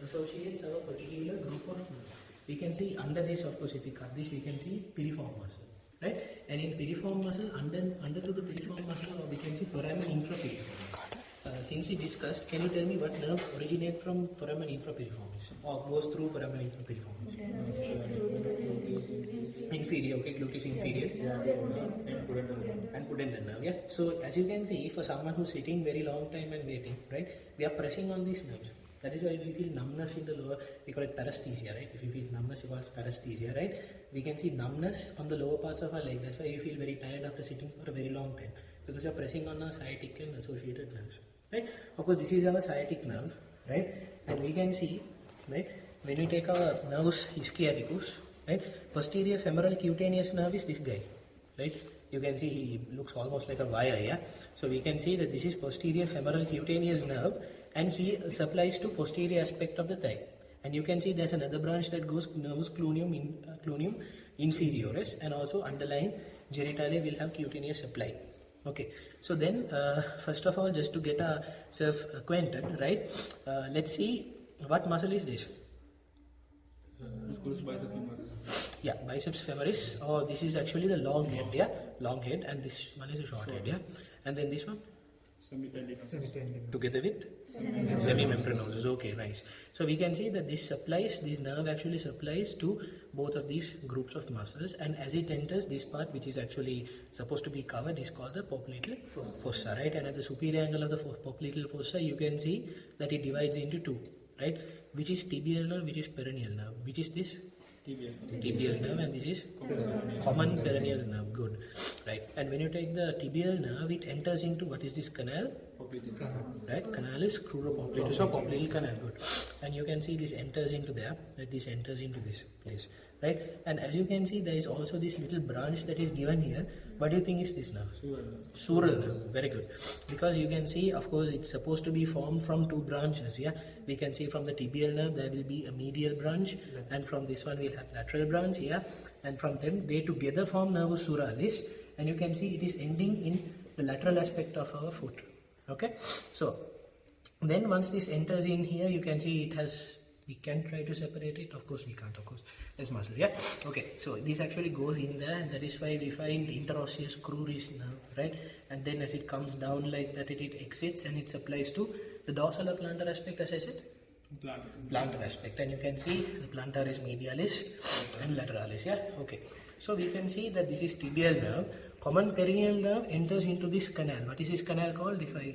associates a particular group of nerves. We can see under this, of course, if we cut this, we can see piriform muscle, right? And in piriform muscle, under the piriform muscle, we can see foramen infrapiriformis. Since we discussed, can you tell me what nerves originate from foramen infrapiriformis or goes through foramen infrapiriformis? Inferior, okay, gluteus inferior. And pudendal nerve, yeah. So as you can see, for someone who's sitting very long time and waiting, right, we are pressing on these nerves. That is why we feel numbness in the lower, we call it paresthesia, right? If you feel numbness, you call it paresthesia, right? We can see numbness on the lower parts of our leg. That's why you feel very tired after sitting for a very long time, because you're pressing on our sciatic and associated nerves, right? Of course, this is our sciatic nerve, right? And we can see, right, when we take our nervus ischiaticus, right, posterior femoral cutaneous nerve is this guy, right? You can see he looks almost like a wire, yeah? So we can see that this is posterior femoral cutaneous nerve, and he supplies to posterior aspect of the thigh. And you can see there's another branch that goes nervus cluneum inferioris, and also underlying genitalia will have cutaneous supply. Okay, so then first of all, just to get ourselves acquainted, right, let's see what muscle is this. Yeah, biceps femoris, or this is actually the long head, yeah, long head, and this one is a short head, yeah, and then this one together with semimembranosus. Okay, nice. So we can see that this nerve actually supplies to both of these groups of muscles, and as it enters this part, which is actually supposed to be covered, is called the popliteal fossa, right? And at the superior angle of the popliteal fossa, you can see that it divides into two, right? Which is tibial nerve, which is peroneal nerve. Which is this? Tibial nerve, and this is common peroneal nerve. Good, right? And when you take the tibial nerve, it enters into what is this canal? Right? Canal is cruropopliteal, so popliteal canal. Good. And you can see this enters into there. That this enters into this place, right? And as you can see, there is also this little branch that is given here. What do you think is this nerve? Sural nerve. Very good. Because you can see, of course, it's supposed to be formed from two branches. Yeah, we can see from the tibial nerve there will be a medial branch, and from this one we'll have lateral branch. Yeah, and from them they together form nervus suralis, and you can see it is ending in the lateral aspect of our foot. Okay, so then once this enters in here, you can see it has. We can try to separate it. Of course we can't. Of course, there's muscle. Yeah. Okay. So this actually goes in there, and that is why we find interosseous cruris nerve, right? And then as it comes down like that, it exits and it supplies to the dorsal or plantar aspect, as I said. Plantar aspect, and you can see the plantar is medialis and lateralis. Yeah. Okay. So we can see that this is tibial nerve. Common peroneal nerve enters into this canal. What is this canal called? If I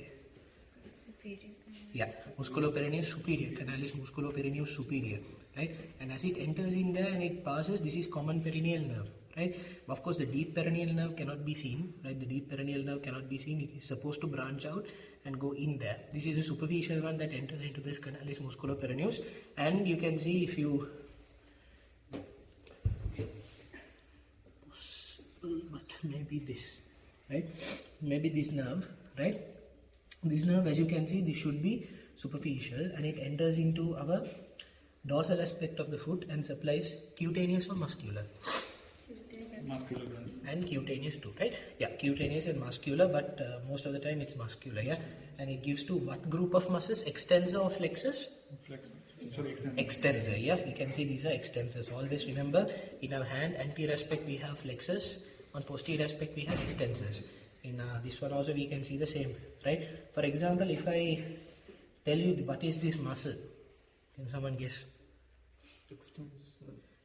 Yeah, musculoperoneus superior. Canal is musculoperoneus superior, right? And as it enters in there and it passes, this is common peroneal nerve, right? Of course, the deep peroneal nerve cannot be seen, right? The deep peroneal nerve cannot be seen. It is supposed to branch out and go in there. This is a superficial one that enters into this canal is musculoperoneus, and you can see if you but maybe this, right? Maybe this nerve, right? This nerve, as you can see, this should be superficial, and it enters into our dorsal aspect of the foot and supplies cutaneous or muscular. And cutaneous too, right? Yeah, cutaneous and muscular, but most of the time it's muscular, yeah? And it gives to what group of muscles? Extensor or flexors? Extensor, yeah? You can see these are extensors. Always remember, in our hand, anterior aspect we have flexors, on posterior aspect we have extensors. In this one also we can see the same, right? For example, if I tell you what is this muscle, can someone guess?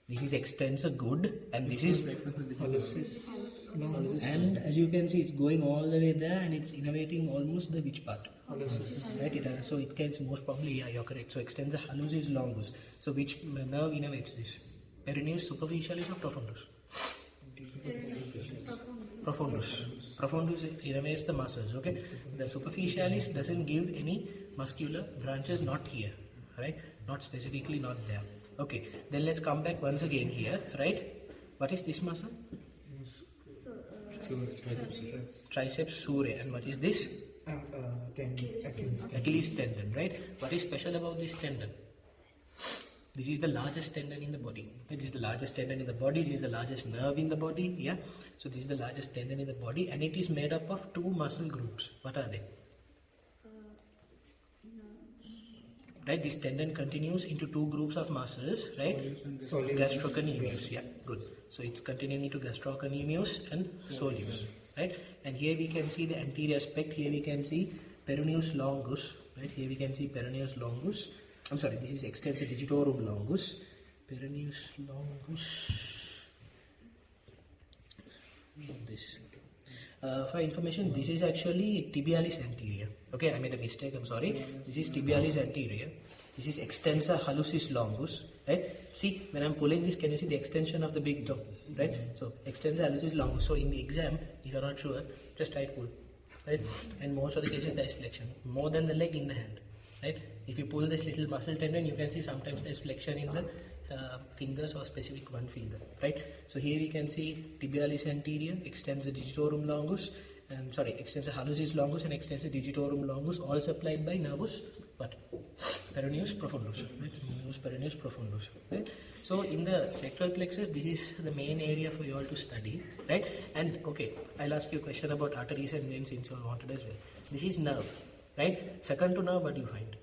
This is extensor, good, and this is hallucis. And as you can see, it's going all the way there, and it's innervating almost the which part? Hallucis. Right? So it can most probably, yeah, you're correct. So extensor hallucis longus. So which nerve innervates this? Peroneus superficialis or profundus? Profundus innervates the muscles, okay? The superficialis doesn't give any muscular branches, not here, right? Not specifically, not there. Okay, then let's come back once again here, right? What is this muscle? Triceps surae. And what is this? Achilles tendon, right? What is special about this tendon? This is the largest tendon in the body. This is the largest tendon in the body. This is the largest nerve in the body. Yeah. So this is the largest tendon in the body, and it is made up of two muscle groups. What are they? right? This tendon continues into two groups of muscles, right? Gastrocnemius, yeah, good. So it's continuing into gastrocnemius and soleus, right? And here we can see the anterior aspect. Here we can see peroneus longus, right? Here we can see peroneus longus. I'm sorry, this is extensor digitorum longus. Peroneus longus. This. For information, this is actually tibialis anterior. Okay, I made a mistake, I'm sorry. This is tibialis anterior. This is extensor hallucis longus, right? See, when I'm pulling this, can you see the extension of the big toe, right? So, extensor hallucis longus. So, in the exam, if you're not sure, just try to pull, right? And most of the cases, there is flexion, more than the leg in the hand, right? If you pull this little muscle tendon, you can see sometimes there's flexion in the fingers or specific one finger, right? So here we can see tibialis anterior, extensor digitorum longus, and extensor hallucis longus and extensor digitorum longus, all supplied by nervus, but peroneus profundus, right? Nervus peroneus profundus, right? So in the sacral plexus, this is the main area for you all to study, right? And okay, I'll ask you a question about arteries and veins since you all wanted as well. This is nerve, right? Second to nerve, what do you find?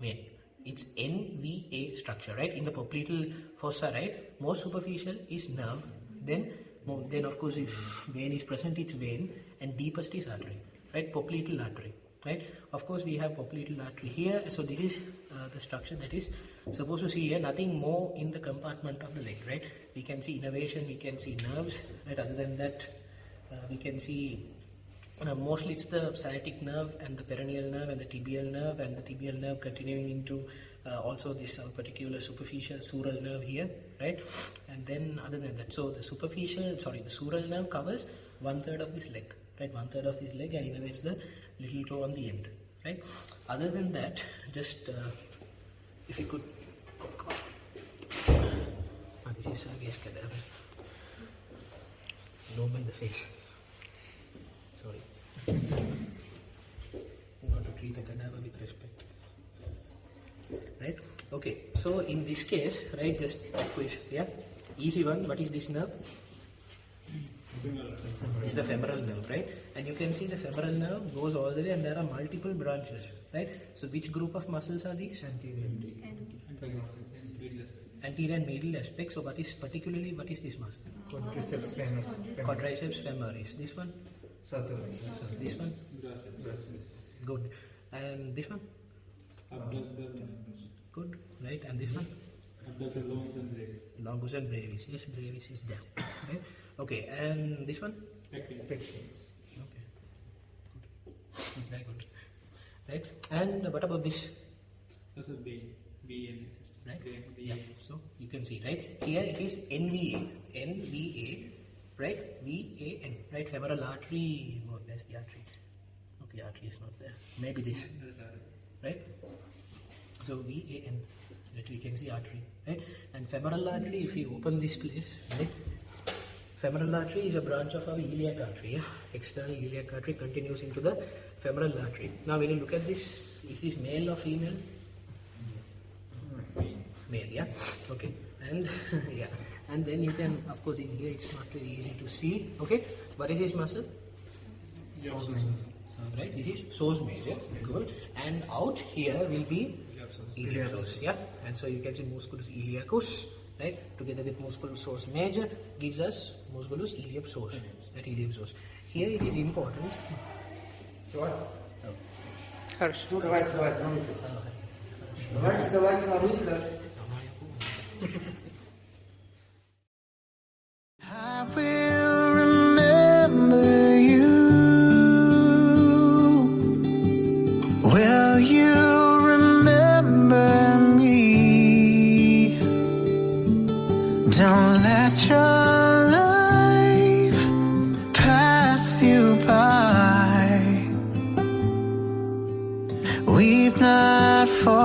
Vein. It's NVA structure, right? In the popliteal fossa, right? More superficial is nerve, then of course if vein is present, it's vein, and deepest is artery, right? Popliteal artery, right? Of course we have popliteal artery here, so this is the structure that is supposed to see here, nothing more in the compartment of the leg, right? We can see innervation, we can see nerves, right? Other than that, we can see mostly it's the sciatic nerve and the peroneal nerve and the tibial nerve continuing into also this particular superficial sural nerve here, right? And then other than that, so the sural nerve covers 1/3 of this leg, right? 1/3 of this leg and innervates the little toe on the end, right? Other than that, just if you could, this is Sergei's cadaver. Lobe in the face. Sorry. You got to treat a cadaver with respect. Right? Okay. So in this case, right, just a quiz. Yeah? Easy one. What is this nerve? It's the femoral nerve, right? And you can see the femoral nerve goes all the way and there are multiple branches, right? So which group of muscles are these? Anterior and medial aspect. So what is this muscle? Quadriceps femoris. Quadriceps femoris. This one? This one? Good. And this one? Good. Right. And this one? Longus and brevis. Yes, brevis is there. Right. Okay. And this one? Okay. Good. Very good. Right. And what about this? That's a B. Right. Yeah. So you can see, right, here it is NVA, right? VAN, right? Femoral artery. Oh, where's the artery? Okay, artery is not there. Maybe this, right? So VAN, right? We can see artery, right? And femoral artery, if you open this place, right? Femoral artery is a branch of our iliac artery. Yeah? External iliac artery continues into the femoral artery. Now, when you look at this, is this male or female? Male, yeah. Okay, and yeah, and then you can, of course, in here it's not very easy to see. Okay, what is this muscle? Right, this is psoas major. Good, and out here will be iliopsoas. Yeah, and so you can see musculus iliacus, right, together with musculus psoas major gives us musculus iliopsoas. That iliopsoas. Here it is important. What? Harsh. Давайте на выход. I will remember you. Will you remember me? Don't let your life pass you by. We've not fought